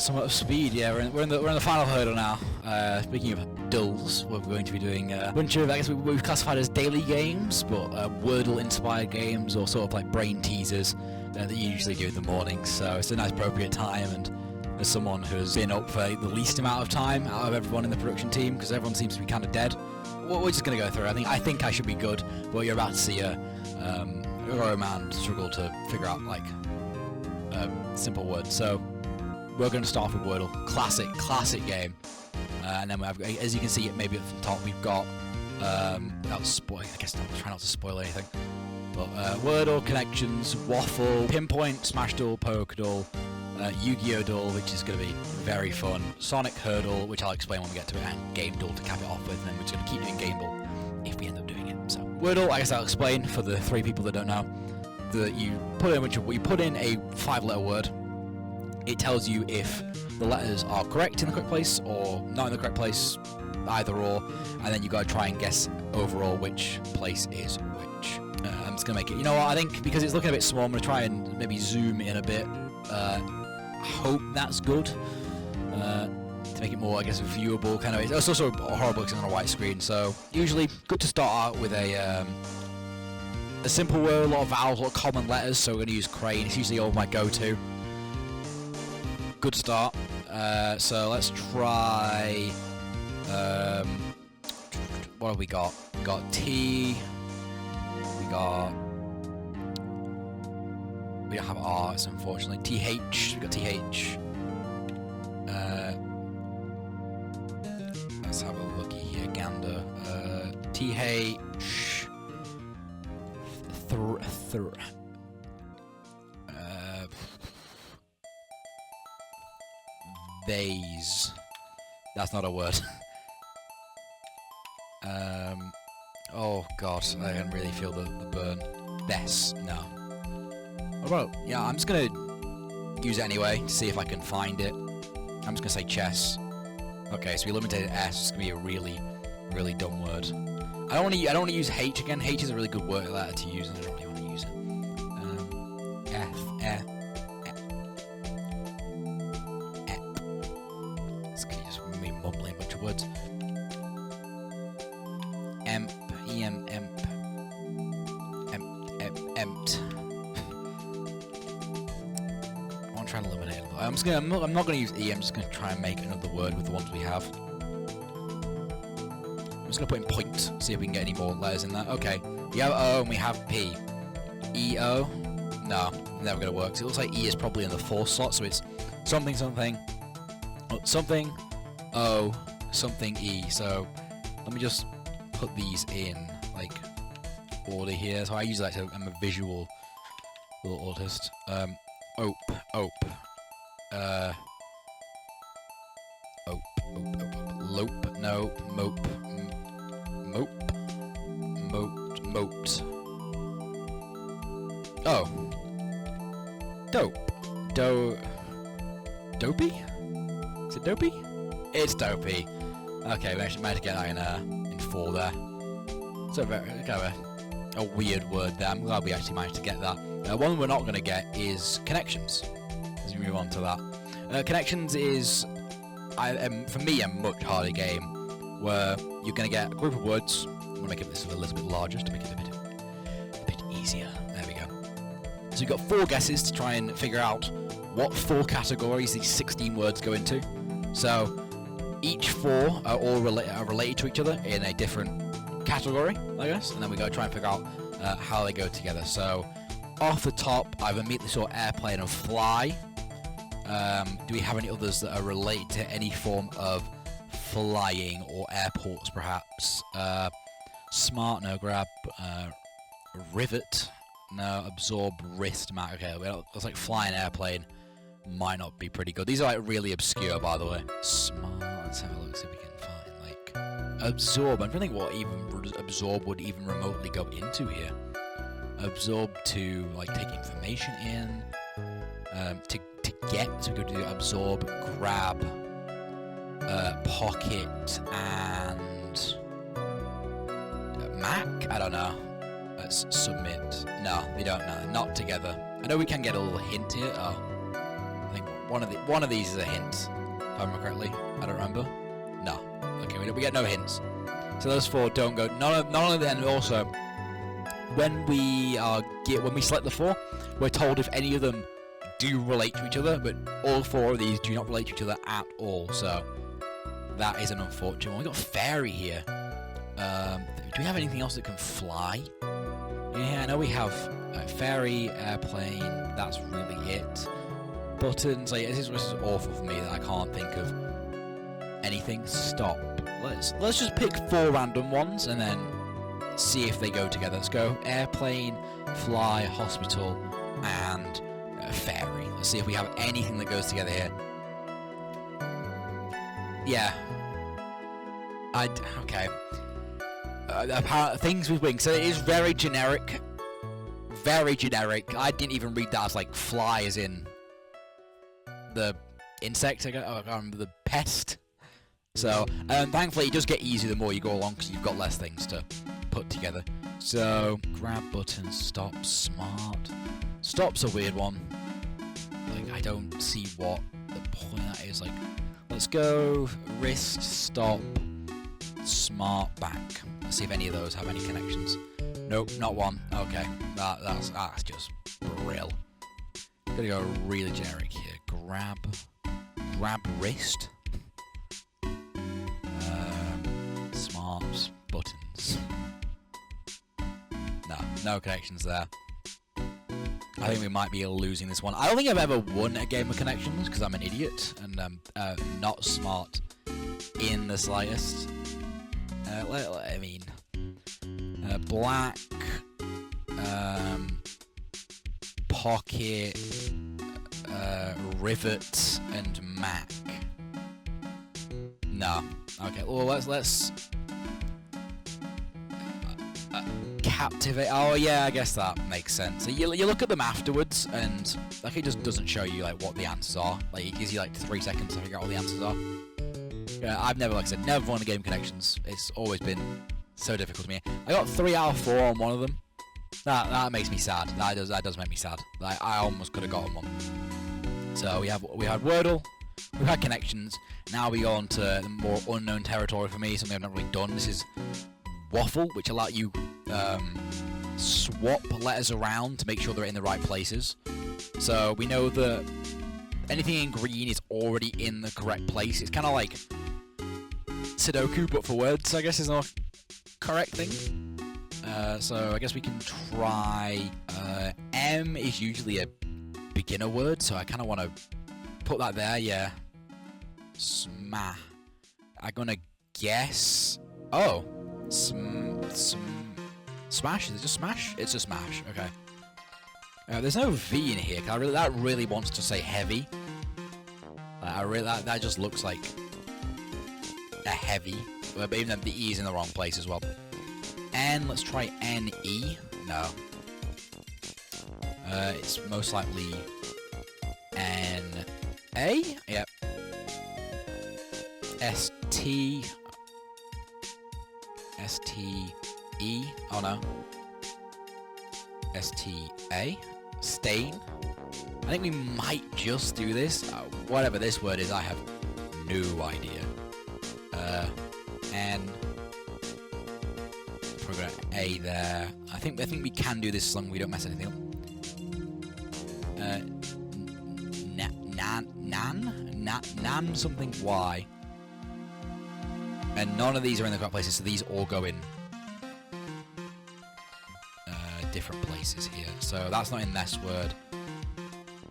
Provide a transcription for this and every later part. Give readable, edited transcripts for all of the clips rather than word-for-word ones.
somewhat of speed. Yeah, we're in the final hurdle now. Speaking of dulls, we're going to be doing a bunch of, I guess we've classified as daily games, but Wordle-inspired games, or sort of like brain teasers that you usually do in the morning. So it's a nice appropriate time, and as someone who's been up for the least amount of time out of everyone in the production team, because everyone seems to be kind of dead, we're just going to go through. I think I should be good, but you're about to see a man struggle to figure out like simple words. So we're going to start off with Wordle, classic game, and then we have, as you can see, maybe at the top we've got without spoil. I guess I'll try not to spoil anything. But Wordle, Connections, Waffle, Pinpoint, Smash Duel, Poke Duel, Yu-Gi-Oh! Duel, which is going to be very fun, Sonic Hurdle, which I'll explain when we get to it, and Game Duel to cap it off with, and then we're just going to keep doing Game Duel if we end up doing it. So Wordle, I guess I'll explain for the 3 people that don't know, that you put in a 5-letter word. It tells you if the letters are correct in the correct place or not in the correct place, either or, and then you got to try and guess overall which place is which. I'm just going to make it, you know what, I think because it's looking a bit small, I'm going to try and maybe zoom in a bit. I hope that's good, to make it more, I guess, viewable, kind of. It's also horrible because it's on a white screen, so usually good to start out with a simple word, a lot of vowels, a lot of common letters, so we're going to use crane. It's usually all my go-to. Good start. So let's try, what have we got? We got T, we don't have R's, unfortunately. TH, we got TH. Let's have a looky here, gander. TH. Vase. That's not a word. Oh god, I can really feel the burn. This, no. What about, yeah, I'm just gonna use it anyway to see if I can find it. I'm just gonna say chess. Okay, so we eliminated S. It's gonna be a really dumb word. I don't want to use H again. H is a really good word letter to use, and I don't really want to use it. F. It's just me mumbling a bunch of words. Emp. Empt. I want to try and eliminate it. I'm not going to use E. I'm just going to try and make another word with the ones we have. I'm just going to put in point, see if we can get any more letters in there. Okay, we have O and we have P. E-O? No, never going to work. So it looks like E is probably in the 4th slot, so it's something, O, something E. So let me just put these in, like, order here. So I use that, I'm a visual little artist. Ope. Lope, no, mope. Moat. Oh. Dope. Dopey? Is it dopey? It's dopey. Okay, we actually managed to get that in 4 there. So very, kind of a weird word there. I'm glad we actually managed to get that. One we're not going to get is Connections, as we move on to that. Connections is, for me, a much harder game, where you're going to get a group of words. I'm going to make this a little bit larger to make it a bit easier. There we go. So you've got 4 guesses to try and figure out what 4 categories these 16 words go into. So each 4 are all related to each other in a different category, I guess, and then we got to try and figure out how they go together. So off the top, I've immediately saw airplane and fly. Do we have any others that are related to any form of flying or airports, perhaps? Smart, no. Grab, rivet, no. Absorb, wrist, mat. Okay, looks like flying airplane might not be pretty good. These are like really obscure, by the way. Smart. Let's have a look, see if we can find like absorb. I'm trying to think what even absorb would even remotely go into here. Absorb to like take information in. To get, so we go to absorb, grab, pocket, and Mac? I don't know. Let's submit. No, we don't know. Not together. I know we can get a little hint here. Oh, I think One of these is a hint, if I remember correctly. I don't remember. No. Okay, we get no hints. So those 4 don't go. None of them. And also, when we select the 4, we're told if any of them do relate to each other, but all 4 of these do not relate to each other at all. So that is an unfortunate one. We got fairy here. Do we have anything else that can fly? Yeah, I know we have fairy, airplane. That's really it. Buttons. Like, this is awful for me that I can't think of anything. Stop. Let's just pick 4 random ones and then see if they go together. Let's go airplane, fly, hospital, and fairy. Let's see if we have anything that goes together here. Yeah. Okay. Things with wings. So it is very generic. Very generic. I didn't even read that as like fly as in the insect. I can't remember, the pest. So thankfully it does get easier the more you go along because you've got less things to put together. So grab button, stop, smart. Stop's a weird one. Like, I don't see what the point of that is. Like, let's go wrist, stop, smart, back. Let's see if any of those have any connections. Nope, not one. Okay, that's just real. Gonna go really generic here. Grab wrist. Smart buttons. No connections there. I think we might be losing this one. I don't think I've ever won a game of connections because I'm an idiot and I'm not smart in the slightest. I mean, black, pocket, rivet, and Mac. No. Okay. Well, let's captivate. Oh yeah, I guess that makes sense. So you look at them afterwards, and like it just doesn't show you like what the answers are. Like it gives you like 3 seconds to figure out what the answers are. Yeah, I've never, like I said, never won a game of connections. It's always been so difficult to me. I got 3 out of 4 on one of them. That makes me sad. That does make me sad. Like, I almost could have gotten one. So we had Wordle, we've had connections. Now we go on to the more unknown territory for me. Something I've not really done. This is Waffle, which allows you swap letters around to make sure they're in the right places. So we know that anything in green is already in the correct place. It's kind of like Sudoku, but for words, I guess is the correct thing. So I guess we can try. M is usually a beginner word, so I kind of want to put that there. Yeah. Smash. I'm gonna guess. Oh. Smash? Is it just smash? It's a smash. Okay. There's no V in here. That really wants to say heavy. That just looks like a heavy. But even though the E is in the wrong place as well. N. Let's try N-E. No. It's most likely N-A. Yep. S-T. S-T-E. Oh no. S-T-A. Stain. I think we might just do this. Whatever this word is, I have no idea. N. Probably got an A there. I think we can do this as long as we don't mess anything up. Nan something Y. And none of these are in the correct places, so these all go in different places here. So that's not in this word.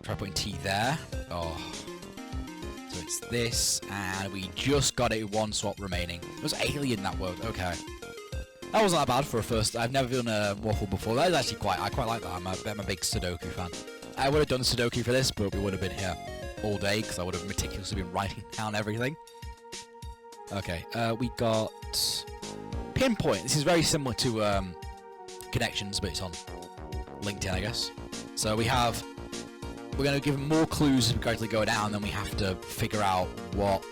Try putting T there. Oh. So it's this, and we just got it with 1 swap remaining. It was alien, that word. Okay. That wasn't that bad for a first. I've never done a waffle before. That is actually I quite like that. I'm a big Sudoku fan. I would have done Sudoku for this, but we would have been here all day because I would have meticulously been writing down everything. Okay, we got pinpoint. This is very similar to connections, but it's on LinkedIn, I guess. So we're going to give them more clues as we gradually go down, then we have to figure out what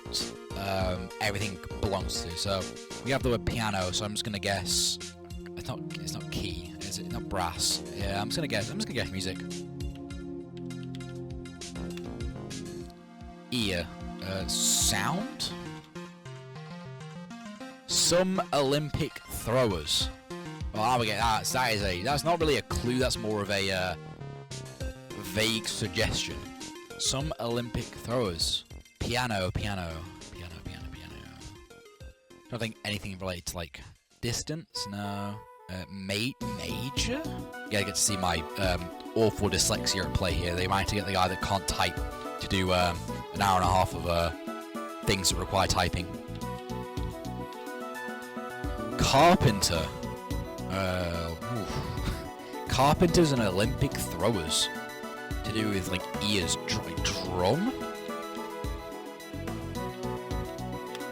everything belongs to. So we have the word piano, so I'm just going to guess. It's not key. Is it not brass? Yeah, I'm just going to guess music. ear. Sound? Some Olympic throwers. Well, how we get that? That's not really a clue. That's more of a vague suggestion. Some Olympic throwers. Piano. Don't think anything related to like distance. No. Major? Yeah, I get to see my awful dyslexia at play here. They managed to get the guy that can't type to do an hour and a half of things that require typing. Carpenter. Carpenters and Olympic throwers. To do with like ears. Drum?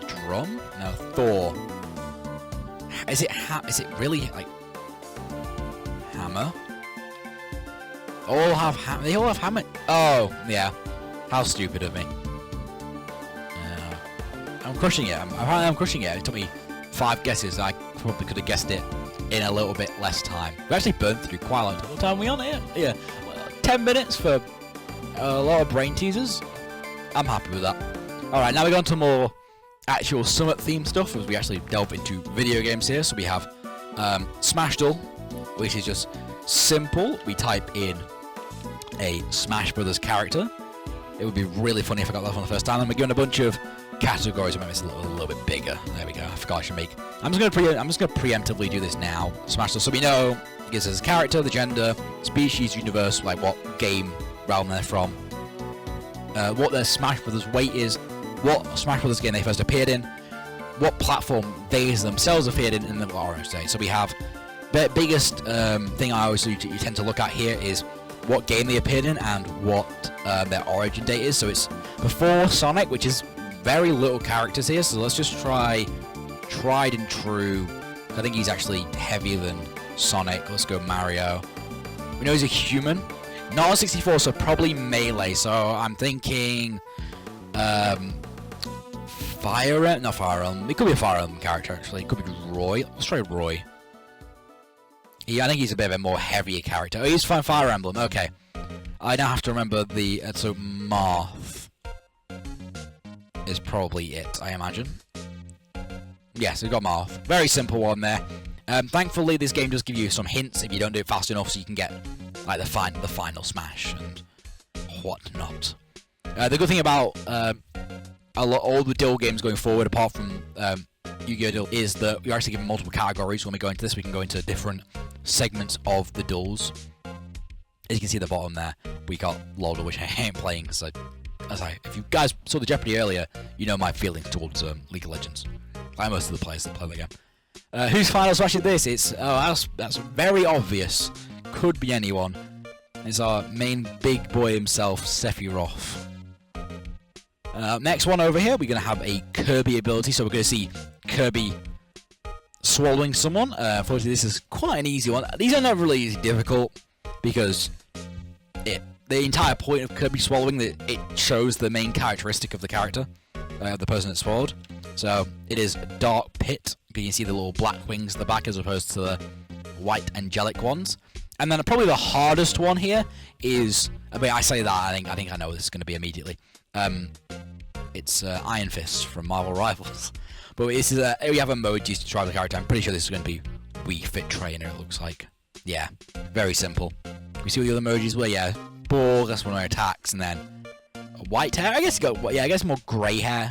Drum? No, Thor. Is it really like hammer? They all have hammer. Oh, yeah. How stupid of me. I'm crushing it. I'm crushing it. It took me 5 guesses. I probably could have guessed it in a little bit less time. We actually burned through quite a lot of time. We on it? Yeah. 10 minutes for a lot of brain teasers. I'm happy with that. Alright, now we go on to more actual Summit themed stuff as we actually delve into video games here. So we have Smash Duel, which is just simple. We type in a Smash Brothers character. It would be really funny if I got that for the first time. And we're given a bunch of categories. Maybe it's a little bit bigger. There we go. I forgot I should make. I'm just gonna preemptively do this now. Smash Duel. So we know it gives us a character, the gender, species, universe, like what game realm they're from, what their Smash Brothers weight is, what Smash Brothers game they first appeared in, what platform they themselves appeared in the orange day. So we have the biggest thing I always you tend to look at here is what game they appeared in and what their origin date is. So it's before Sonic, which is very little characters here. So let's just try tried and true. I think he's actually heavier than Sonic. Let's go Mario. We know he's a human. Not on 64, so probably melee. So I'm thinking Fire Emblem. Not Fire Emblem. It could be a Fire Emblem character actually. It could be Roy. Let's try Roy. Yeah, I think he's a bit of a more heavier character. Oh, he's Fire Emblem. Okay. I now have to remember the... so Marth is probably it, I imagine. Yes, we've got Marth. Very simple one there. Thankfully, this game does give you some hints if you don't do it fast enough, so you can get like the final smash and whatnot. The good thing about all the Duel games going forward, apart from Yu-Gi-Oh! Duel, is that you're actually given multiple categories. When we go into this, we can go into different segments of the duels. As you can see at the bottom there, we got Lolda, which I ain't playing because if you guys saw the Jeopardy earlier, you know my feelings towards League of Legends. Like most of the players that play the game. Whose final smash is this? It's that's very obvious. Could be anyone. It's our main big boy himself, Sephiroth. Next one over here, we're going to have a Kirby ability. So we're going to see Kirby swallowing someone. Unfortunately, this is quite an easy one. These are never really difficult because the entire point of Kirby swallowing, that it shows the main characteristic of the character, the person that's swallowed. So it is Dark Pit. You can see the little black wings at the back as opposed to the white angelic ones. And then probably the hardest one here is, I mean, I say that, I think I know what this is going to be immediately. It's Iron Fist from Marvel Rivals. But this is we have emojis to try the character. I'm pretty sure this is going to be Wii Fit Trainer, it looks like. Yeah, very simple. We see what the other emojis were, yeah. Ball, that's one of our attacks, and then white hair, I guess more grey hair.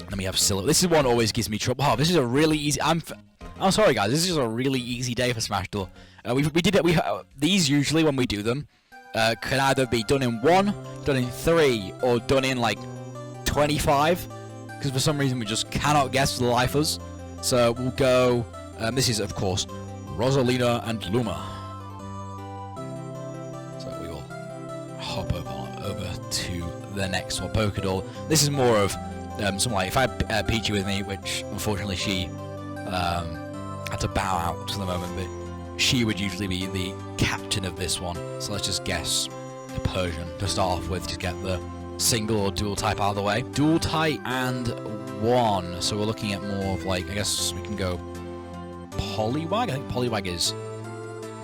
Then we have Silhouette. This is one that always gives me trouble. Oh, this is a really easy... I'm sorry, guys. This is just a really easy day for Smash Duel. We did it. These usually, when we do them, can either be done in 1, done in 3, or done in like 25. Because for some reason we just cannot guess for the life of us. So we'll go. This is of course Rosalina and Luma. So we will hop over to the next one, Pokédoll. This is more of something like if I had Peachy with me, which unfortunately she had to bow out for the moment, but she would usually be the captain of this one. So let's just guess a Persian to start off with to get the single or dual type out of the way. Dual type and 1. So we're looking at more of like, I guess we can go Poliwag. I think Poliwag is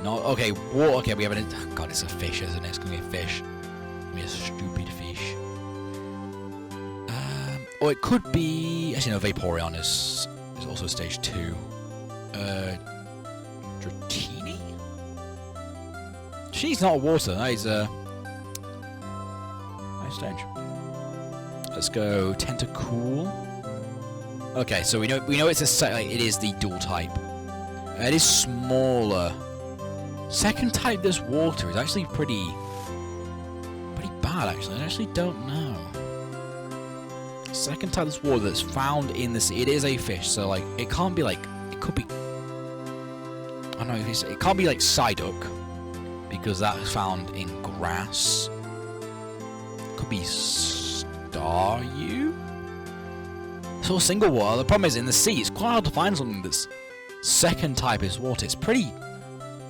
not okay. Okay, we have an. God, it's a fish, isn't it? It's gonna be a fish. Give me a stupid fish. Or it could be... Actually, no, Vaporeon is also stage 2. Dratini? She's not water. That is nice stage. Let's go Tentacool. Okay, so we know it's it is the dual type. It is smaller. Second type this water is actually pretty bad. Actually, I actually don't know. Second type this water that's found in the sea. It is a fish, so like it can't be like it could be. I don't know if it can't be like Psyduck because that's found in grass. It could be Staryu. It's all single water. The problem is in the sea, it's quite hard to find something that's second type is water. It's pretty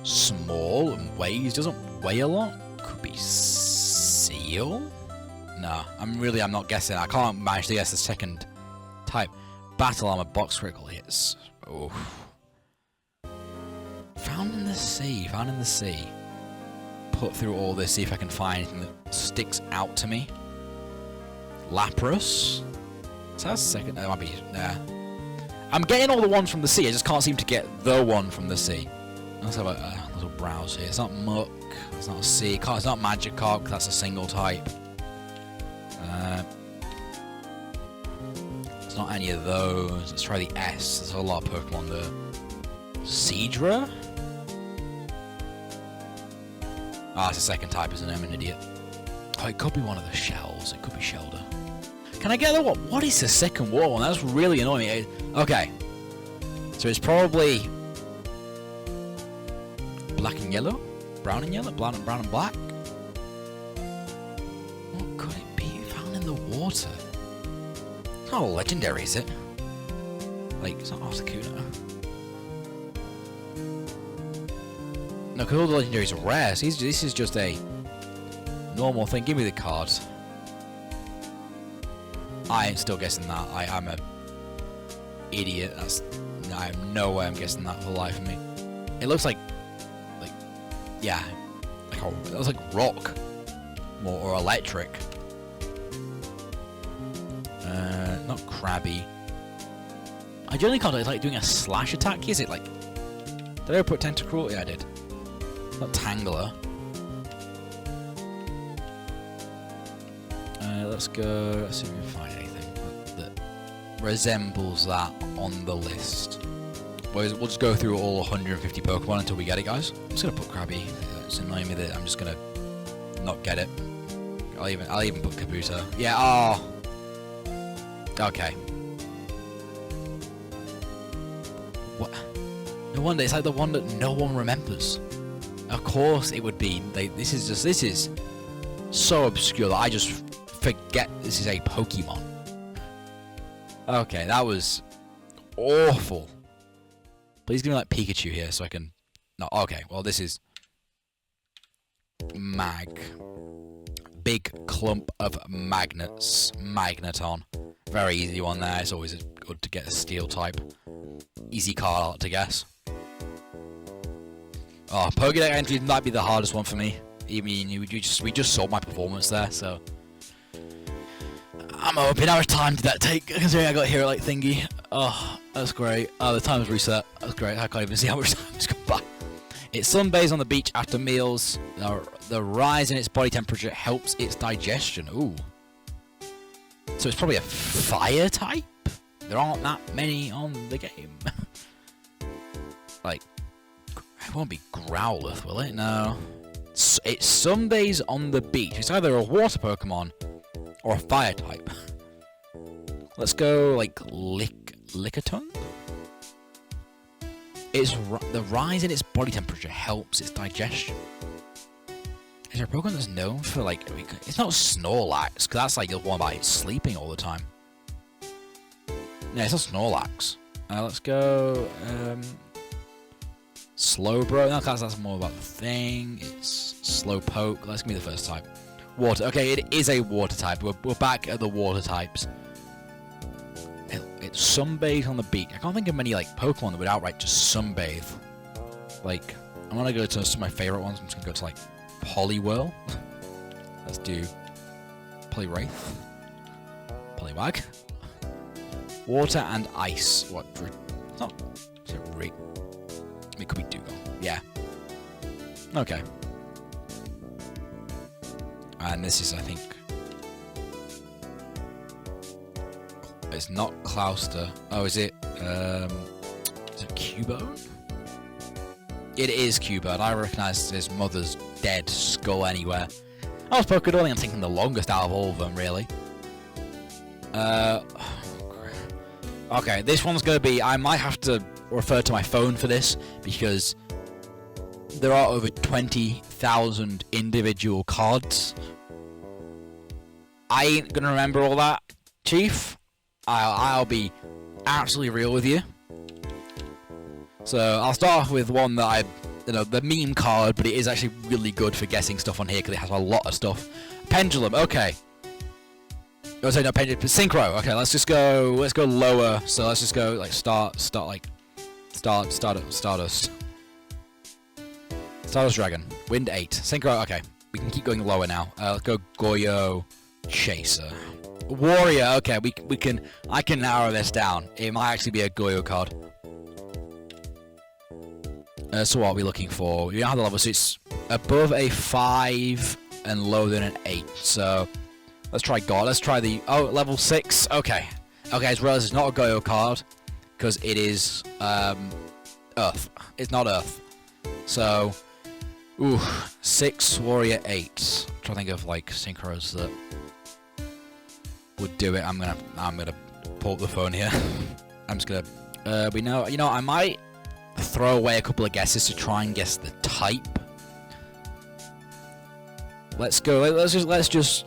small and doesn't weigh a lot. Could be seal? No, I'm not guessing. I can't manage to guess the second type. Battle armor, box critical hits. Oh. Found in the sea. Put through all this, see if I can find anything that sticks out to me. Lapras. So that's second. That might be there. I'm getting all the ones from the sea. I just can't seem to get the one from the sea. Let's have a little browse here. It's not Muck. It's not a sea. It's not Magikarp. That's a single type. It's not any of those. Let's try the S. There's a lot of Pokemon there. Seadra? Ah, it's a second type, isn't it? I'm an idiot. Oh, it could be one of the shells. It could be Shelder. Can I get the what? What is the second water one? That's really annoying me. Okay. So it's probably black and yellow? Brown and yellow? Brown and black? What could it be found in the water? It's not a legendary, is it? Like, it's not Articuno. No, because all the legendaries are rare. So this is just a normal thing. Give me the cards. I am still guessing that. I'm a idiot. I have no way I'm guessing that for the life of me. It looks like yeah, it looks like rock, or electric. Not crabby. I generally can't. It's like doing a slash attack. Is it like? Did I put Tentacruel? Yeah, I did. Not Tangler. Let's go. Let's see if we can find anything that resembles that on the list. We'll just go through all 150 Pokemon until we get it, guys. I'm just gonna put Krabby. It's annoying me that I'm just gonna not get it. I'll even put Kabuto. Yeah. Oh. Okay. What? No wonder it's like the one that no one remembers. Of course it would be. This is so obscure that I just forget this is a Pokemon. Okay, that was awful. Please give me like Pikachu here so I can. No, okay. Well, this is big clump of magnets. Magneton. Very easy one there. It's always good to get a steel type. Easy card art to guess. Oh, Pokédex entry might be the hardest one for me. I mean, we just saw my performance there, so I'm hoping how much time did that take, considering I got here like thingy. Oh, that's great. Oh, the time's reset. That's great. I can't even see how much time has gone by. It sunbathes on the beach after meals. The rise in its body temperature helps its digestion. Ooh. So it's probably a fire type? There aren't that many on the game. Like, it won't be Growlithe, will it? No. It sunbathes on the beach. It's either a water Pokemon or a fire type. Let's go, like, Lickitung? The rise in its body temperature helps its digestion. Is there a Pokemon that's known for, like, it's not Snorlax, because that's like the one by sleeping all the time. No, it's not Snorlax. Let's go, Slowbro. No, that's more about the thing. It's Slowpoke. Let's give me the first type. Water. Okay, it is a water type. We're back at the water types. It's sunbathe on the beach. I can't think of many, like, Pokemon that would outright just sunbathe. Like, I'm gonna go to some of my favorite ones. I'm just gonna go to, like, Poliwhirl. Let's do Polywraith. Poliwag. Water and ice. What? It's not. Is it it could be Dougal. Yeah. Okay. And this is, I think. It's not Clouster. Oh, is it? Is it Cubone? It is Cubone. I recognise his mother's dead skull anywhere. I was Pokédon, I'm thinking the longest out of all of them, really. Okay, this one's going to be... I might have to refer to my phone for this, because there are over 20,000 individual cards. I ain't going to remember all that, Chief. I'll be absolutely real with you. So, I'll start off with one that the meme card, but it is actually really good for guessing stuff on here, because it has a lot of stuff. Pendulum, okay. I was saying no pendulum, but synchro. Okay, let's go lower. So let's just go like Stardust. Stardust Dragon. Wind 8. Synchro, okay. We can keep going lower now. Let's go Goyo Chaser. Warrior, okay, I can narrow this down. It might actually be a Goyo card. So what are we looking for? We don't have the level, so it's above a 5 and lower than an 8. So let's try God. Let's try the level 6. Okay. Okay, I just realized it's not a Goyo card because it is Earth. It's not Earth. So 6 Warrior 8. I'm trying to think of like synchros that would do it. I'm gonna pull up the phone here. I'm just gonna you know I might throw away a couple of guesses to try and guess the type. Let's go. Let's just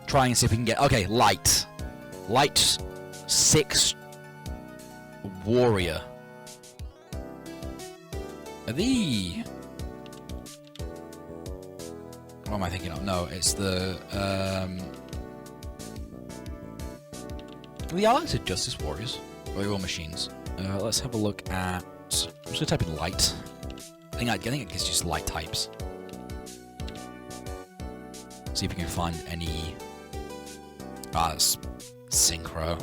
try and see if we can get. Okay, light 6 warrior. What am I thinking of? No, it's the Allies are Justice Warriors. Or they're all machines. Let's have a look at... I'm just going to type in light. I think it's just light types. See if we can find any... it's synchro.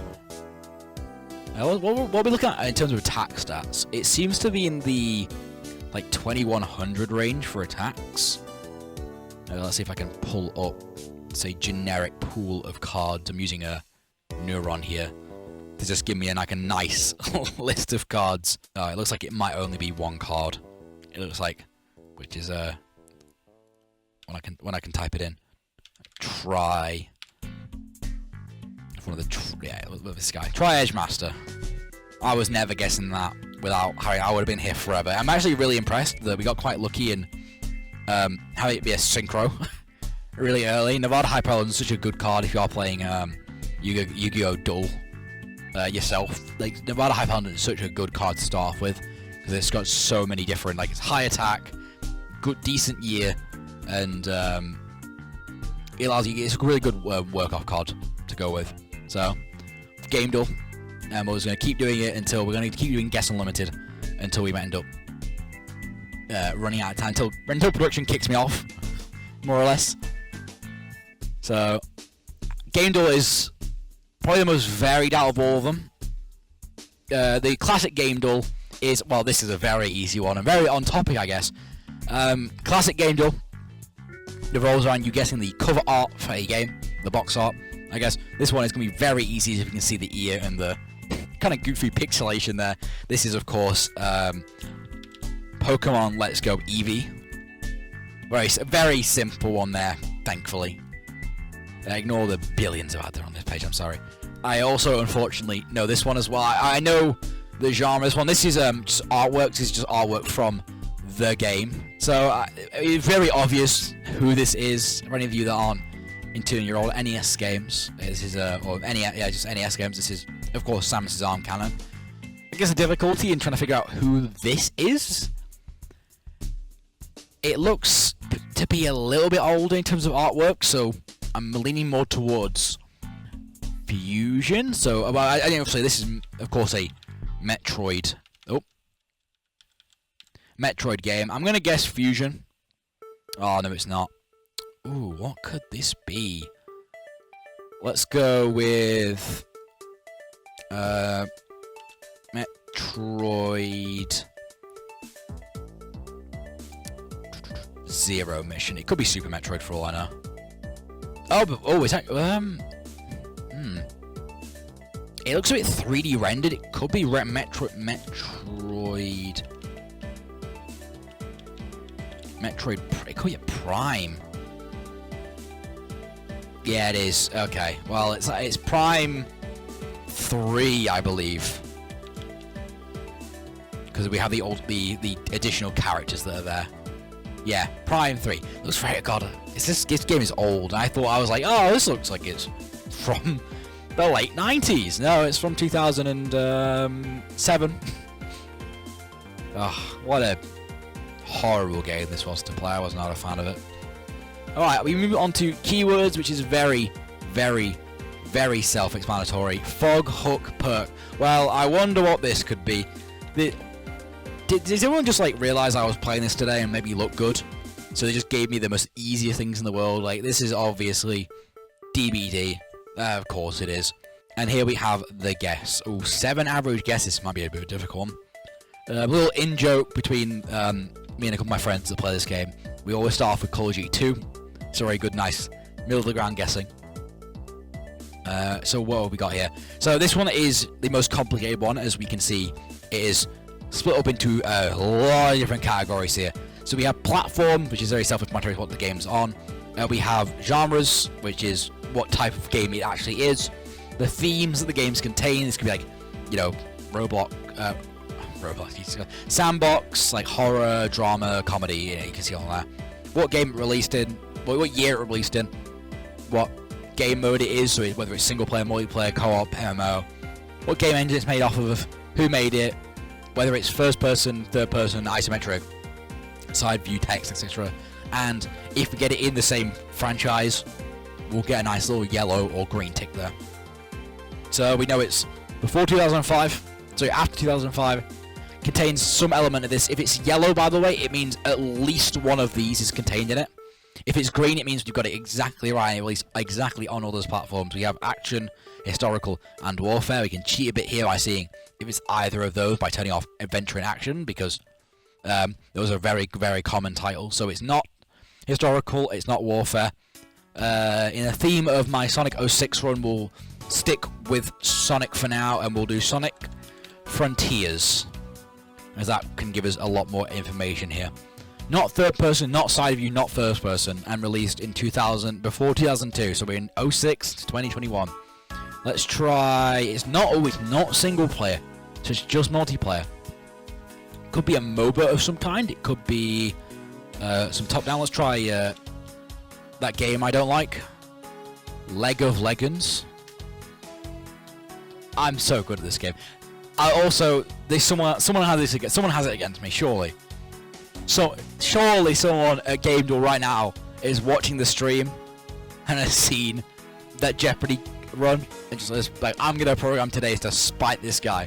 What are we looking at in terms of attack stats? It seems to be in the like 2100 range for attacks. Let's see if I can pull up, say, generic pool of cards. I'm using a neuron here to just give me a nice list of cards. It looks like it might only be one card. It looks like, which is when I can type it in. Try one of the this guy. Try Edge Master. I was never guessing that without Harry. I would have been here forever. I'm actually really impressed that we got quite lucky in having it be a synchro really early. Nevada High Power is such a good card if you are playing Yu-Gi-Oh! Duel yourself. Like Nevada High Power is such a good card to start off with because it's got so many different, like, it's high attack, good decent year, and it allows you. It's a really good work-off card to go with. So Game Duel, and we're just going to keep doing it until we're going to keep doing Guess Unlimited until we end up running out of time, until production kicks me off, more or less. So Game Duel is probably the most varied out of all of them. The classic Game Duel is, well, this is a very easy one and very on topic, I guess. Classic Game Duel revolves around you guessing the cover art for a game, the box art. I guess this one is going to be very easy if you can see the ear and the kind of goofy pixelation there. This is, of course, Pokemon Let's Go Eevee. Very simple one there, thankfully. Ignore the billions of out there on this page, I'm sorry. I also, unfortunately, know this one as well. I know the genre of this one. This is just artwork. This is just artwork from the game. So it's very obvious who this is for any of you that aren't into your old NES games. This is just NES games. This is, of course, Samus's arm cannon. I guess the difficulty in trying to figure out who this is. It looks to be a little bit older in terms of artwork, so I'm leaning more towards Fusion. So, I think obviously this is, of course, a Metroid. Metroid game. I'm gonna guess Fusion. Oh no, it's not. Ooh, what could this be? Let's go with Metroid Zero Mission. It could be Super Metroid for all I know. Oh, but, is that It looks a bit 3D rendered. It could be Metroid. It could be a Prime. Yeah, it is. Okay. Well, it's Prime 3, I believe, because we have the additional characters that are there. Yeah, Prime 3. Looks very God. This game is old. I was like, oh, this looks like it's from the late 90s. No, it's from 2007. Oh, what a horrible game this was to play. I was not a fan of it. Alright, we move on to keywords, which is very, very, very self-explanatory. Fog, hook, perk. Well, I wonder what this could be. Did everyone just like realize I was playing this today and maybe look good? So they just gave me the most easier things in the world. Like, this is obviously DBD. Of course it is. And here we have the guess. Oh, 7 average guesses. Might be a bit of a difficult one. A little in-joke between me and a couple of my friends that play this game. We always start off with Call of Duty 2. It's a very good, nice, middle-of-the-ground guessing. So what have we got here? So this one is the most complicated one. As we can see, it is split up into a lot of different categories here. So we have platform, which is very self-explanatory what the game's on. We have genres, which is what type of game it actually is. The themes that the games contain. This could be like, you know, Roblox, sandbox, like horror, drama, comedy. You can see all that. What game it released in, what year it released in, what game mode it is, so whether it's single player, multiplayer, co-op, MMO, what game engine it's made off of, who made it, whether it's first person, third person, isometric, side view text, etc. And if we get it in the same franchise, we'll get a nice little yellow or green tick there. So we know it's before 2005, so after 2005, contains some element of this. If it's yellow, by the way, it means at least one of these is contained in it. If it's green, it means we've got it exactly right, at least exactly on all those platforms. We have action, historical, and warfare. We can cheat a bit here by seeing if it's either of those by turning off adventure and action, because those are very, very common titles. So it's not historical, it's not warfare. In the theme of my Sonic 06 run, we'll stick with Sonic for now, and we'll do Sonic Frontiers, as that can give us a lot more information here. Not third person, not side view, not first person, and released in before 2002, so we're in 06 to 2021. Let's try, it's not single player, so it's just multiplayer. Could be a MOBA of some kind, it could be some top down. Let's try that game I don't like, Leg of Legends. I'm so good at this game. Someone has it against me, surely. So surely someone at Game Duel right now is watching the stream and has seen that Jeopardy run and just like, I'm gonna program today to spite this guy.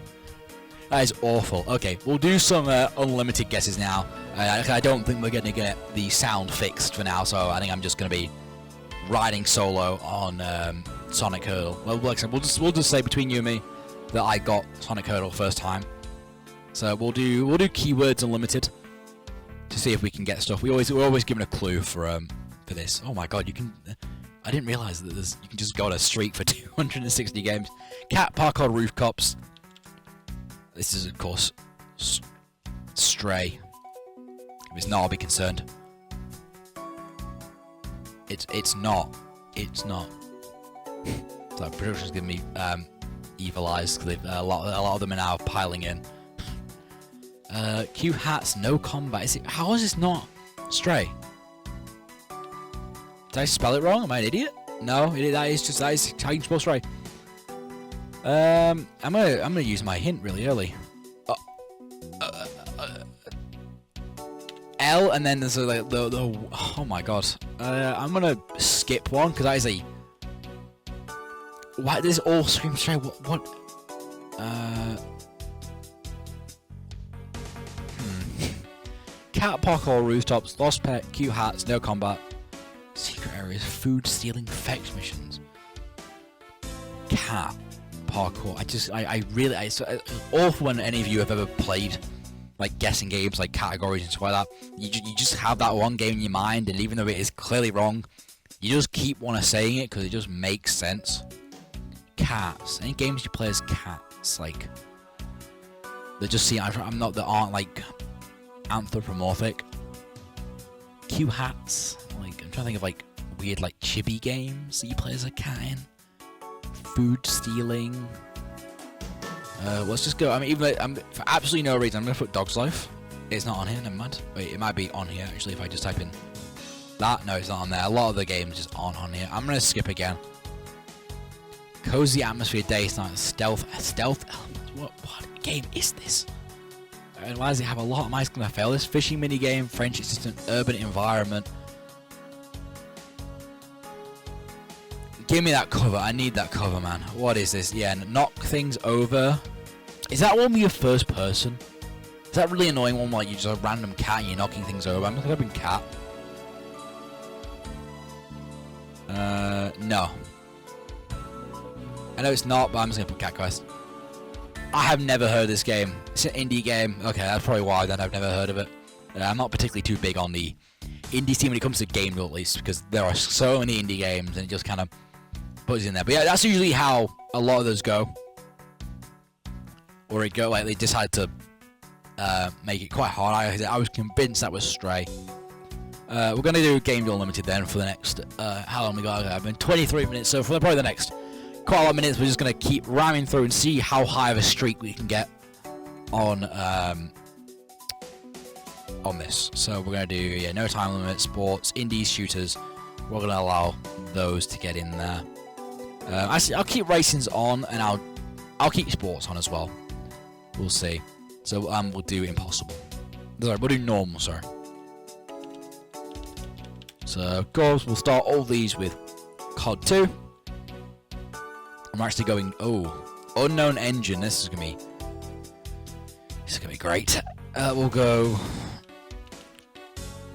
That is awful. Okay, we'll do some unlimited guesses now. I don't think we're gonna get the sound fixed for now, so I think I'm just gonna be riding solo on Sonic Hurdle. Well, like I said, we'll just say between you and me that I got Sonic Hurdle first time. So we'll do keywords unlimited to see if we can get stuff. We're always given a clue for this. Oh my god, you can. I didn't realize that you can just go on a streak for 260 games. Cat Parkour Rooftops. This is of course Stray. If it's not, I'll be concerned. It's not. So production's giving me evil eyes, because a lot of them are now piling in. Q hats, no combat. How is this not Stray? Did I spell it wrong? Am I an idiot? No, that is how you spell Stray. I'm gonna use my hint really early. L, and then there's the oh my god. I'm gonna skip one because that is a. Why this all scream Stray? What? Cat Parkour Rooftops, Lost Pet, Q hats, no combat, Secret secret areas, food stealing fetch missions, cat parkour. I really, it's awful when any of you have ever played like guessing games, like categories and stuff like that. You just have that one game in your mind, and even though it is clearly wrong, you just keep saying it because it just makes sense. Cats. Any games you play as cats, like they just seem, that aren't like anthropomorphic. Q hats. Like I'm trying to think of like weird like chibi games that you play as a cat in. Food stealing. Let's just go. I mean, even though, for absolutely no reason, I'm gonna put Dog's Life. It's not on here. Never mind. Wait, it might be on here actually if I just type in that. No, it's not on there. A lot of the games just aren't on here. I'm gonna skip again. Cozy atmosphere, day, night, stealth elements. What game is this? And why does it have a lot? Am I gonna fail this? Fishing mini game, French assistant, urban environment. Give me that cover. I need that cover, man. What is this? Yeah, knock things over. Is that one with your first person? Is that really annoying one like you just a random cat and you're knocking things over? I'm just hoping cat. No. I know it's not, but I'm just gonna put Cat Quest. I have never heard of this game. It's an indie game. Okay, that's probably why then I've never heard of it. I'm not particularly too big on the indie scene when it comes to games, at least, because there are so many indie games and it just kind of puts it in there. But yeah, that's usually how a lot of those go. Or it go like they decide to make it quite hard. I was convinced that was Stray. We're gonna do Game Unlimited then for the next. How long we got? I've been 23 minutes, so for probably the next quite a lot of minutes, we're just gonna keep ramming through and see how high of a streak we can get on this. So we're gonna do no time limit, sports, indies, shooters. We're gonna allow those to get in there. Actually, I'll keep racings on, and I'll keep sports on as well. We'll see. So we'll do impossible. Sorry, we'll do normal. Sorry. So of course we'll start all these with COD 2. I'm actually going. Unknown engine. This is gonna be great. We'll go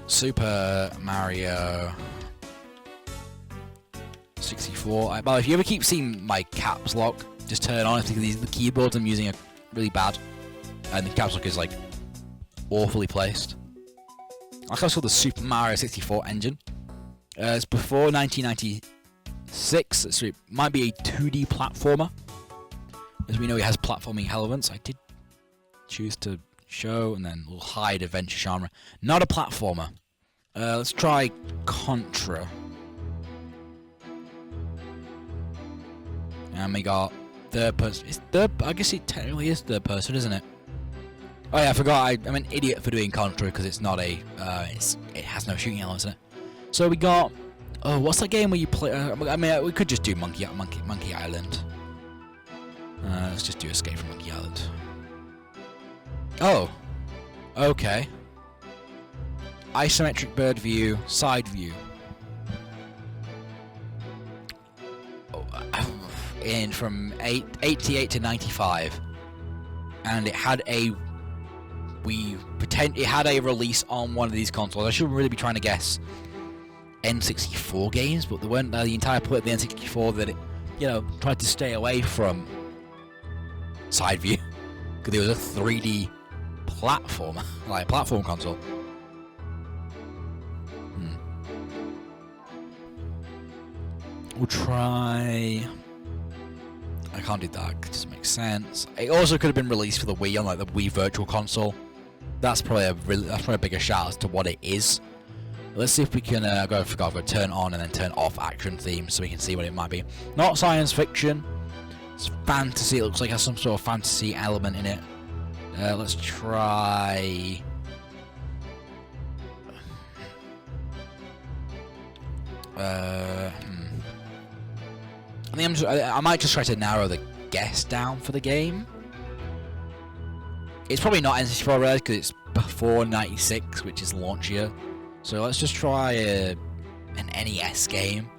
Super Mario 64. But if you ever keep seeing my caps lock, just turn it on because the keyboards I'm using are really bad, and the caps lock is like awfully placed. I saw the Super Mario 64 engine. It's before 1996, so it might be a 2D platformer. As we know, it has platforming elements. I did choose to show and then we'll hide adventure genre. Not a platformer. Let's try Contra. And we got third person. I guess it technically is third person, isn't it? Oh yeah, I forgot. I'm an idiot for doing Contra because it's not a. It has no shooting elements in it. So we got. Oh, what's that game where you play? I mean, we could just do Monkey Island. Let's just do Escape from Monkey Island. Oh, okay. Isometric bird view, side view. In from 88 to 95, and it had a release on one of these consoles. I shouldn't really be trying to guess N64 games, but there weren't the entire point of the N64 that it, tried to stay away from side view because it was a 3D platform, like a platform console. We'll try. I can't do that. It doesn't make sense. It also could have been released for the Wii on like the Wii Virtual Console. That's probably a bigger shout as to what it is. Let's see if we can go turn on and then turn off action theme so we can see what it might be. Not science fiction. It's fantasy. It looks like it has some sort of fantasy element in it. Let's try. I think I might just try to narrow the guess down for the game. It's probably not N64 related because it's before 96, which is launch year. So let's just try an NES game.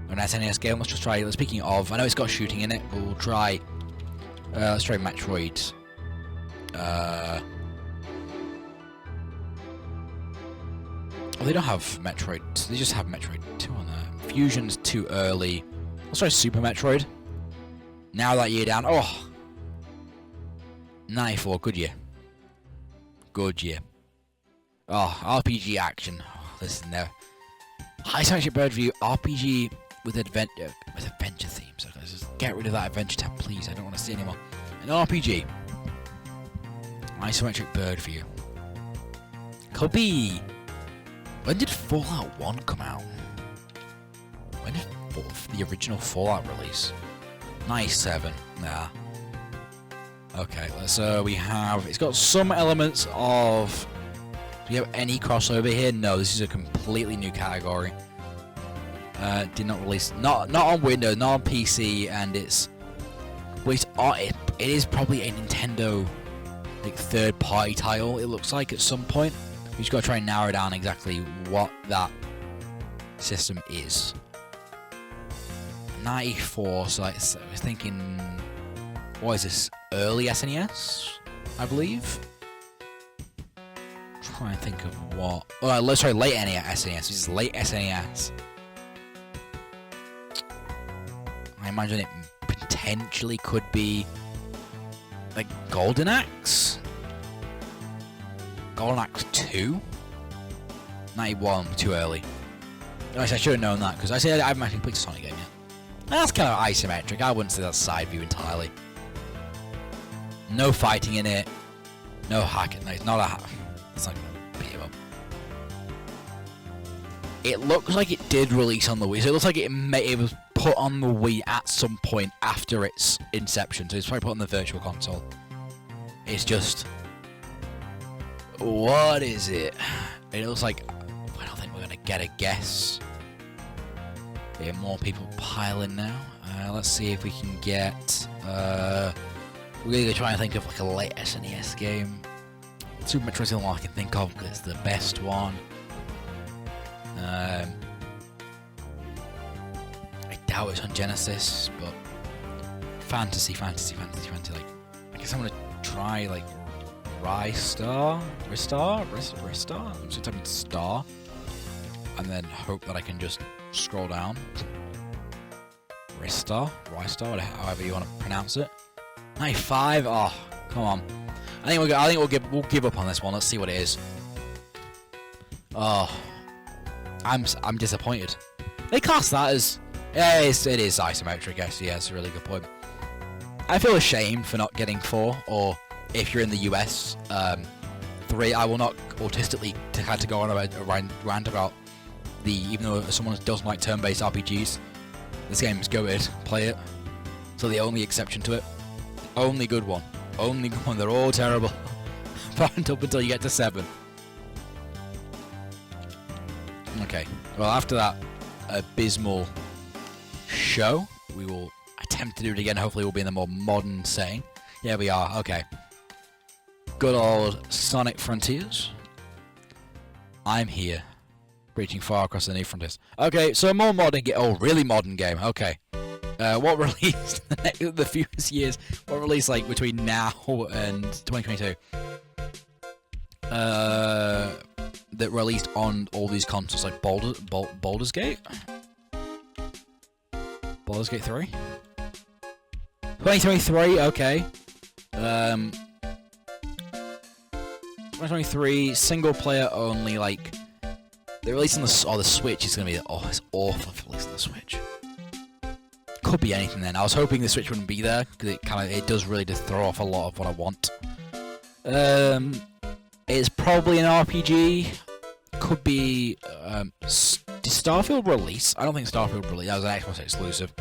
An SNES game. Let's just try. Speaking of, I know it's got shooting in it, but we'll try. Let's try Metroid. Oh, they don't have Metroid. They just have Metroid 2 on there. Fusion's too early. Let's try Super Metroid. Now that year down. Oh! 94, good year. Good year. Oh, RPG action. Oh, listen there. Isometric bird view RPG with adventure themes. Okay, just get rid of that adventure tab, please. I don't want to see anymore. An RPG. Isometric bird view. Could be. When did Fallout 1 come out? When did the original Fallout release? 97. Nah. Okay, so we have. It's got some elements of. Do we have any crossover here? No, this is a completely new category. Did not release. Not on Windows, not on PC, and it's. Well, it is probably a Nintendo like third-party title. It looks like at some point. We just got to try and narrow down exactly what that system is. 94. So I was thinking, what is this? Early SNES, I believe. Try and think of what. Oh, sorry, late SNES. This is late SNES. I imagine it potentially could be like Golden Axe. Golden Axe 2? 91, too early. I should have known that, because I said I haven't actually played a Sonic game yet. That's kind of isometric. I wouldn't say that's side view entirely. No fighting in it. No hacking. No, it's not a. It's not gonna beat him up. It looks like it did release on the Wii. So it looks like it was put on the Wii at some point after its inception. So it's probably put on the Virtual Console. It's just. What is it? It looks like. I don't think we're gonna get a guess. There are more people piling now. Let's see if we can get. We're gonna try and think of like a late SNES game. Super Metroid's the only one I can think of because it's the best one. I doubt it's on Genesis, but fantasy. Like, I guess I'm gonna try like Ristar. I'm just typing star, and then hope that I can just scroll down. Ristar, however you want to pronounce it. 95. Oh, come on. I think we'll give up on this one. Let's see what it is. Oh, I'm disappointed. They class that as it is isometric. Actually, yeah, it's a really good point. I feel ashamed for not getting 4, or if you're in the US, 3. I will not autistically had to go on a rant about even though someone doesn't like turn-based RPGs, this game is good. Play it. So the only exception to it. Only good one. They're all terrible. Right up until you get to 7. Okay. Well, after that abysmal show, we will attempt to do it again. Hopefully we'll be in the more modern setting. Yeah, we are. Okay. Good old Sonic Frontiers. I'm here. Reaching far across the new frontiers. Okay, so a more modern game. Oh, really modern game. Okay. What released the fewest years? What released like between now and 2022? That released on all these consoles, like Baldur's Gate. Baldur's Gate 3. 2023. Okay. 2023 single player only. Like they're releasing the Switch. Is gonna be it's awful if released on the Switch. Could be anything then. I was hoping the Switch wouldn't be there because it does really just throw off a lot of what I want. It's probably an RPG. Could be did Starfield release? I don't think Starfield released. That was an Xbox exclusive.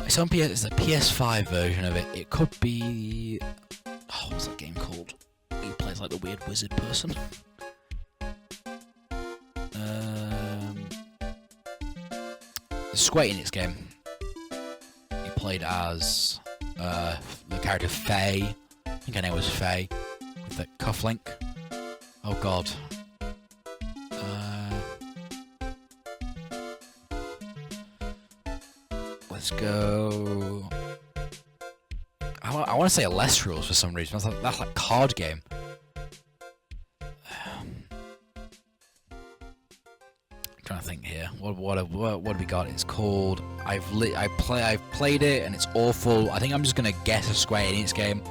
It's on PS. It's a PS5 version of it. It could be. Oh, what's that game called? He plays like the weird wizard person. Square Enix game. He played as the character Faye. I think her name was Faye with the cufflink. Oh god. Let's go. I want to say Less Rules for some reason. That's like card game. trying to think here. What have we got? It's called. I've played it and it's awful. I think I'm just gonna guess a Square Enix game,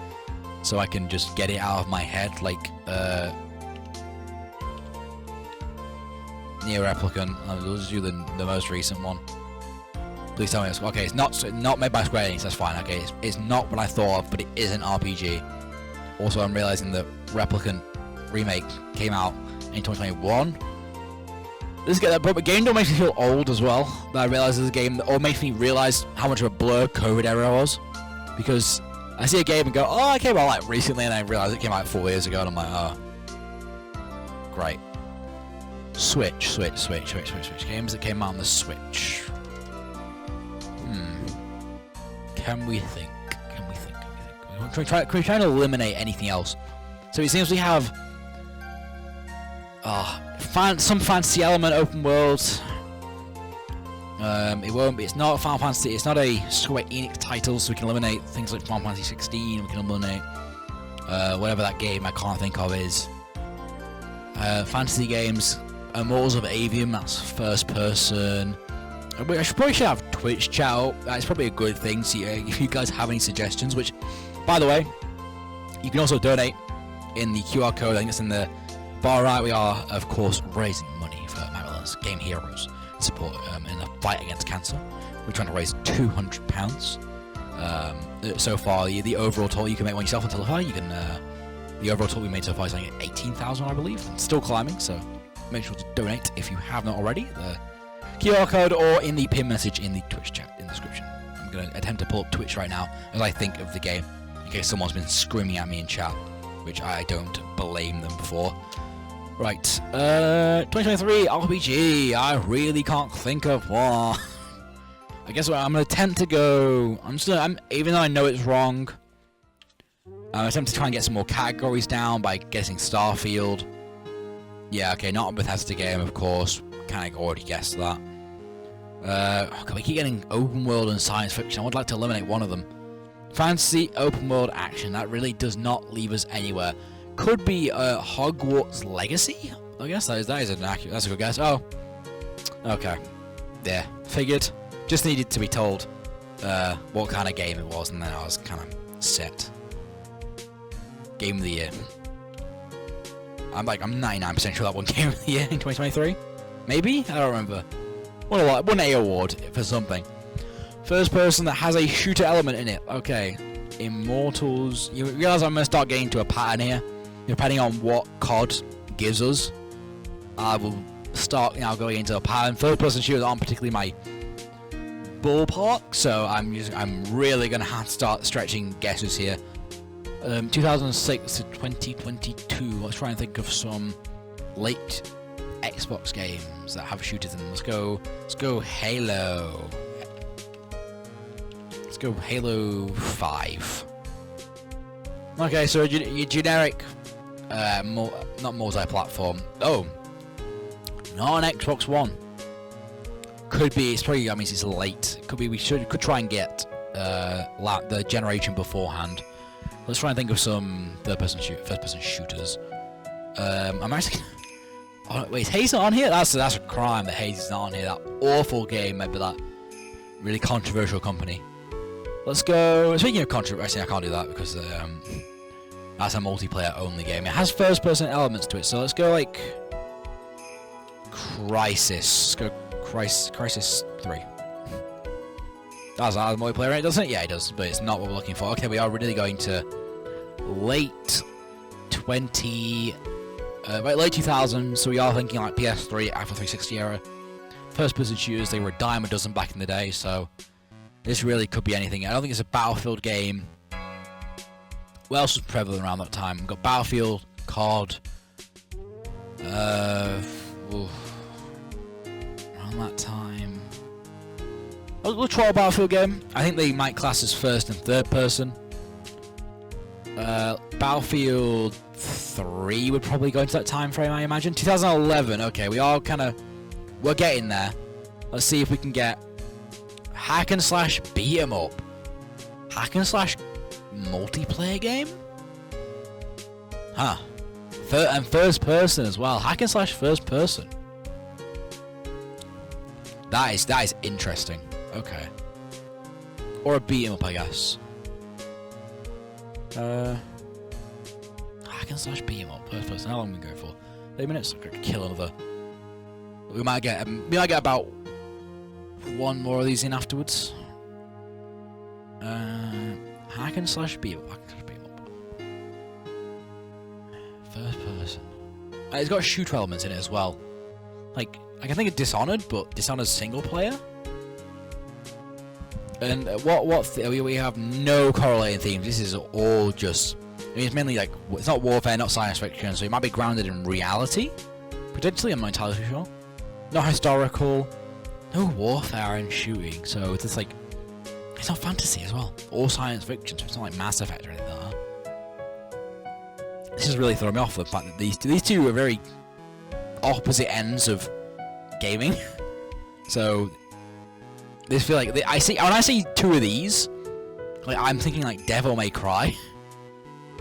so I can just get it out of my head. Like Nier Replicant. I'll just do the most recent one. Please tell me it's okay. It's not made by Square Enix. That's fine. Okay, it's not what I thought of, but it is an RPG. Also, I'm realizing that Replicant remake came out in 2021. This game don't make me feel old as well. But I realize this is a game that makes me realize how much of a blur COVID era was, because I see a game and go, oh, it came out like recently, and I realize it came out 4 years ago, and I'm like, oh, great. Switch. Games that came out on the Switch. Can we think? Can we try to eliminate anything else? So it seems we have some fantasy element, open world. It won't be. It's not Final Fantasy. It's not a Square Enix title, so we can eliminate things like Final Fantasy 16. We can eliminate whatever that game I can't think of is. Fantasy games. Immortals of Avium. That's first person. I probably should have Twitch chat up. That's probably a good thing. So if you guys have any suggestions, which, by the way, you can also donate in the QR code. I think it's in the bar right. We are, of course, raising money for Macmillan's Game Heroes support in the fight against cancer. We're trying to raise £200. So far, the overall total you can make one yourself on Telefy. You can the overall total we made so far is like 18,000, I believe. It's still climbing, so make sure to donate if you have not already. The QR code or in the pin message in the Twitch chat in the description. I'm going to attempt to pull up Twitch right now as I think of the game, in case someone's been screaming at me in chat, which I don't blame them for. Right, 2023 RPG. I really can't think of one. I guess I'm going to attempt to go. Even though I know it's wrong, I'm attempting to try and get some more categories down by guessing Starfield. Yeah, okay, not a Bethesda game, of course. Kind of already guessed that. We keep getting open world and science fiction. I would like to eliminate one of them. Fantasy, open world, action. That really does not leave us anywhere. Could be Hogwarts Legacy. I guess that is an accurate. That's a good guess. Oh, okay. There, figured. Just needed to be told what kind of game it was, and then I was kind of set. Game of the year. I'm 99% sure that won Game of the Year in 2023. Maybe? I don't remember. Won an A award for something. First person that has a shooter element in it. Okay. Immortals. You realize I'm going to start getting to a pattern here. Depending on what COD gives us, I will start now going into a pattern. First person shooters aren't particularly my ballpark, so I'm really going to have to start stretching guesses here. 2006 to 2022. Let's try and think of some late Xbox games that have shooters in them. Let's go Halo. Let's go Halo 5. Okay, so your generic, not multi-platform. Oh, not an Xbox One. Could be. It's probably. I mean, it's late. Could be. Could try and get the generation beforehand. Let's try and think of some first-person shooters. I'm actually. Oh, wait, is Haze not on here? That's a crime that Haze is not on here. That awful game, maybe that really controversial company. Let's go. Speaking of controversy, I can't do that because that's a multiplayer only game. It has first-person elements to it, so let's go like Crisis. Let's go Crisis 3. That's a multiplayer, right? Doesn't it? Yeah, it does, but it's not what we're looking for. Okay, we are really going to late 2000s, so we are thinking like PS3 after 360 era. First-person shooters, they were a dime a dozen back in the day, so this really could be anything. I don't think it's a Battlefield game. What else was prevalent around that time? We've got Battlefield, COD. Around that time. We'll try a Battlefield game. I think they might class as first and third person. Battlefield 3 would probably go into that time frame, I imagine. 2011. Okay, we're getting there. Let's see if we can get hack and slash beat 'em up. Hack and slash multiplayer game? Huh. And first person as well. Hack and slash first person. That is interesting. Okay. Or a beat 'em up, I guess. Hack and slash beat 'em up. First person. How long are we going for? 30 minutes. I could kill another. We might get about one more of these in afterwards. Hack and slash beat 'em up. Hack and slash beat 'em up. First person. It's got shooter elements in it as well. Like, I can think of Dishonored, but Dishonored's single player. And we have no correlating themes. This is all just. I mean, it's mainly like, it's not warfare, not science fiction, so it might be grounded in reality. Potentially, I'm not entirely sure. Not historical. No warfare and shooting, so it's just like. It's not fantasy as well. Or science fiction, so it's not like Mass Effect or anything like that. This has really thrown me off, the fact that these two are very opposite ends of gaming. So this feel like when I see two of these, like I'm thinking like Devil May Cry.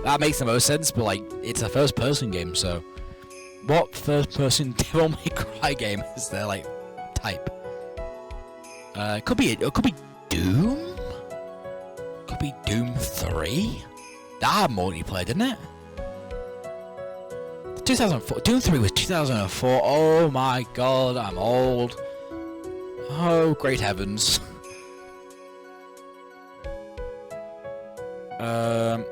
That makes the most sense, but like it's a first-person game, so what first-person Devil May Cry game is there? Like type. It could be Doom. Could be Doom 3. That had multiplayer, didn't it? 2004. Doom 3 was 2004. Oh my god, I'm old. Oh, great heavens. It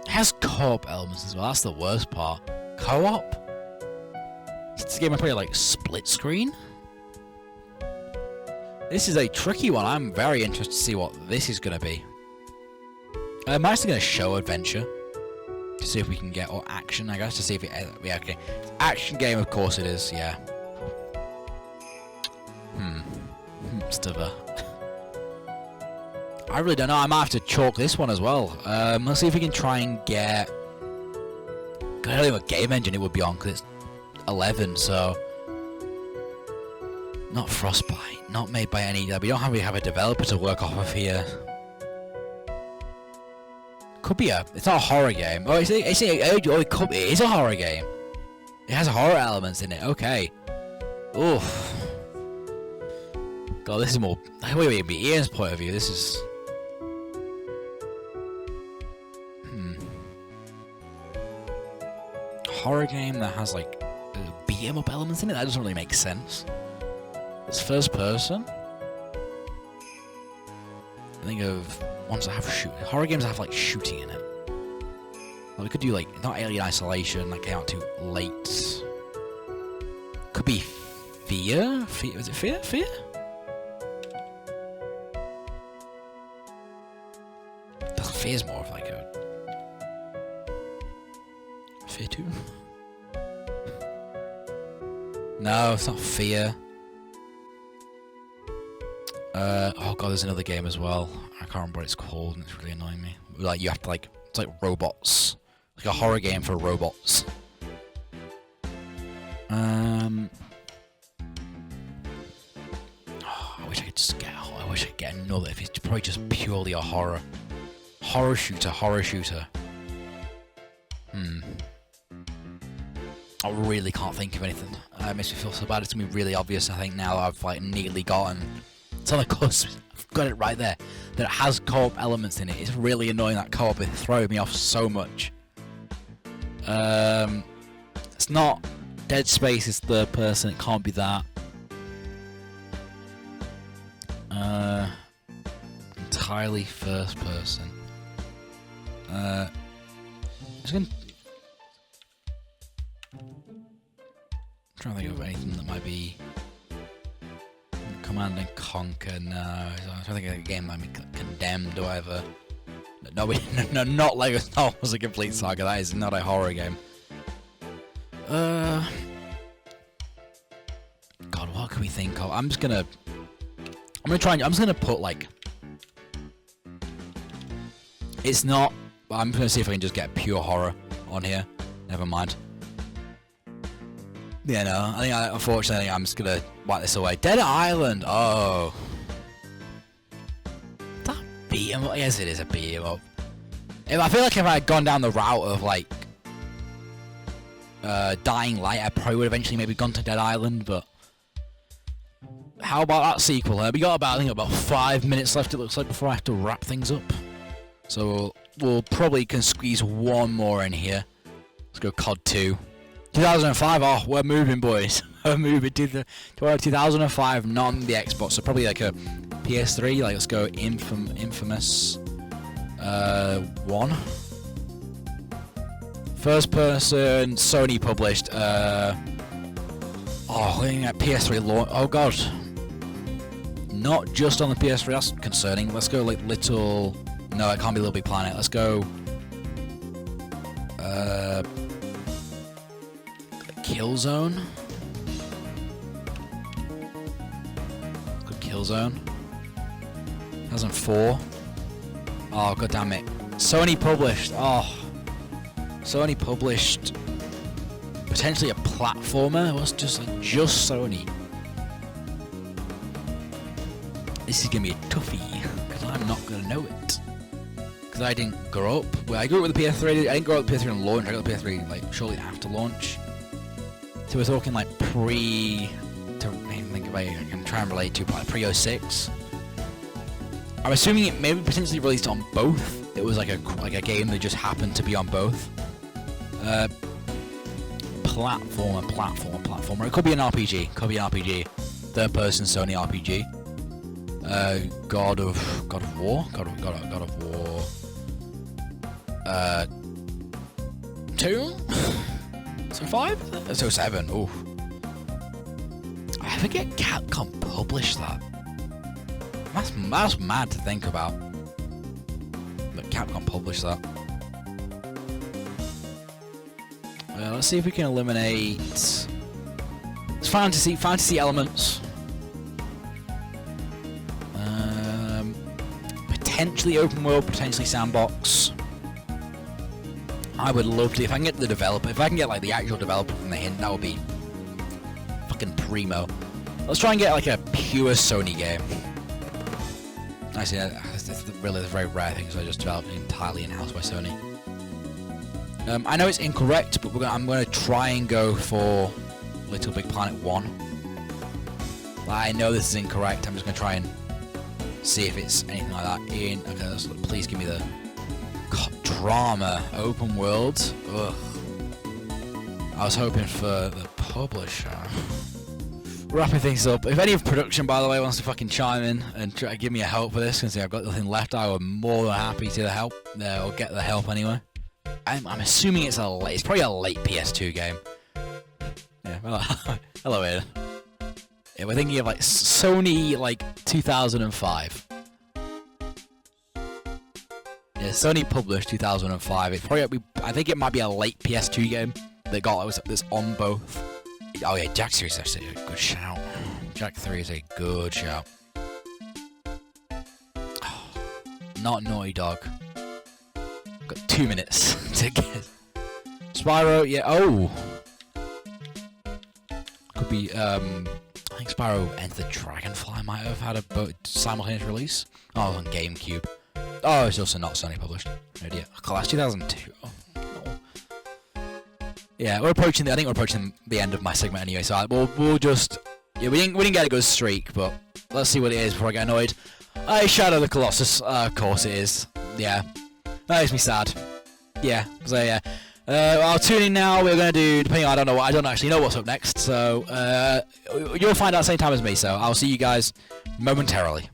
has co-op elements as well. That's the worst part. Co-op? It's a game I play like split screen. This is a tricky one. I'm very interested to see what this is going to be. I'm actually going to show adventure. To see if we can get, or action, I guess, to see if it, yeah, okay. Action game, of course it is, yeah. Stuver. I really don't know, I might have to chalk this one as well. Let's see if we can try and get... I don't know what game engine it would be on, because it's 11, so... Not Frostbite, not made by any... We don't really have a developer to work off of here. Could be it's not a horror game. Oh, it is a horror game. It has horror elements in it. Okay. Oof. God, this is more. Wait, Ian's point of view. This is. Horror game that has like beat 'em up elements in it. That doesn't really make sense. It's first person. Think of ones that have shooting. Horror games that have like shooting in it. Well, we could do like not Alien Isolation. That came out too late. Could be Fear. Was it Fear? Fear? Fear's more of like a Fear 2. No, it's not Fear. Oh god, there's another game as well. I can't remember what it's called, and it's really annoying me. Like you have to like, it's like robots, like a horror game for robots. Oh, I wish I could just get. I wish I could get another. If it's probably just purely a horror shooter. I really can't think of anything. It makes me feel so bad. It's gonna be really obvious. I think now that I've like neatly gotten. It's on the cusp. I've got it right there. That it has co-op elements in it. It's really annoying that co-op is throwing me off so much. It's not Dead Space. It's third person. It can't be that. Entirely first person. I'm trying to think of anything that might be. Command and Conquer, no. I'm trying to think of a game that might be Condemned or whatever. No, not Lego Star Wars: A Complete Saga. That is not a horror game. God, what can we think of? I'm just gonna put like. It's not. I'm gonna see if I can just get pure horror on here. Never mind. Yeah, no. Unfortunately, I'm just gonna wipe this away. Dead Island. Oh, that beat 'em up. Yes, it is a beat 'em up. I feel like if I had gone down the route of like Dying Light, I probably would have eventually maybe gone to Dead Island, but how about that sequel? We got about, I think, about 5 minutes left, it looks like, before I have to wrap things up. So we'll probably can squeeze one more in here. Let's go COD 2. 2005, oh, we're moving, boys. We're moving to 2005, not on the Xbox, so probably like a PS3, like let's go Infamous 1. First person, Sony published, looking at PS3 launch, oh god. Not just on the PS3, that's concerning. Let's go like Little, no, it can't be Little Big Planet, let's go, Killzone. Good Killzone. 2004. Oh god damn it. Sony published. Oh. Sony published potentially a platformer. It was just Sony. This is gonna be a toughie because I'm not gonna know it. Because I didn't grow up. Well, I grew up with the PS3. I didn't grow up with the PS3 on launch. I got the PS3 like shortly after launch. So we're talking like pre. I'm trying to relate to like pre-06. I'm assuming it maybe potentially released on both. It was like a game that just happened to be on both. Platformer. It could be an RPG. Third-person Sony RPG. God of War. 2. So 5? So 7. Ooh. I forget Capcom published that. That's mad to think about. But Capcom published that. Let's see if we can eliminate. It's fantasy elements. Potentially open world, potentially sandbox. I would love to, if I can get the developer, if I can get like the actual developer from the hint, that would be fucking primo. Let's try and get like a pure Sony game. Actually, it's really the very rare thing, so I just developed entirely in-house by Sony. I know it's incorrect, but I'm going to try and go for Little Big Planet 1. I know this is incorrect, I'm just going to try and see if it's anything like that. Okay, please give me the drama open world. Ugh. I was hoping for the publisher. Wrapping things up. If any of production, by the way, wants to fucking chime in and try to give me a help with this, because I've got nothing left, I would more than happy to help. Or get the help anyway. I'm assuming it's probably a late PS2 game. Yeah. Well, hello, Ed. Yeah, we're thinking of like Sony, like 2005. Yeah, Sony published 2005. I think it might be a late PS2 game that got this on both. Oh yeah, Jak 3 is actually a good shout. Jak 3 is a good shout. Oh, not Naughty Dog. Got 2 minutes to get. Spyro, yeah. Oh, could be. I think Spyro Enter the Dragonfly might have had a simultaneous release. Oh, on GameCube. Oh, it's also not Sony published. No idea. Oh, that's 2002. Oh, no. Yeah, I think we're approaching the end of my segment anyway. So we'll just. Yeah, we didn't get a good streak, but let's see what it is before I get annoyed. Shadow the Colossus. Of course it is. Yeah, that makes me sad. Yeah. So yeah. I'll tune in now. We're gonna do. Depending on, I don't actually know what's up next. So you'll find out at the same time as me. So I'll see you guys momentarily.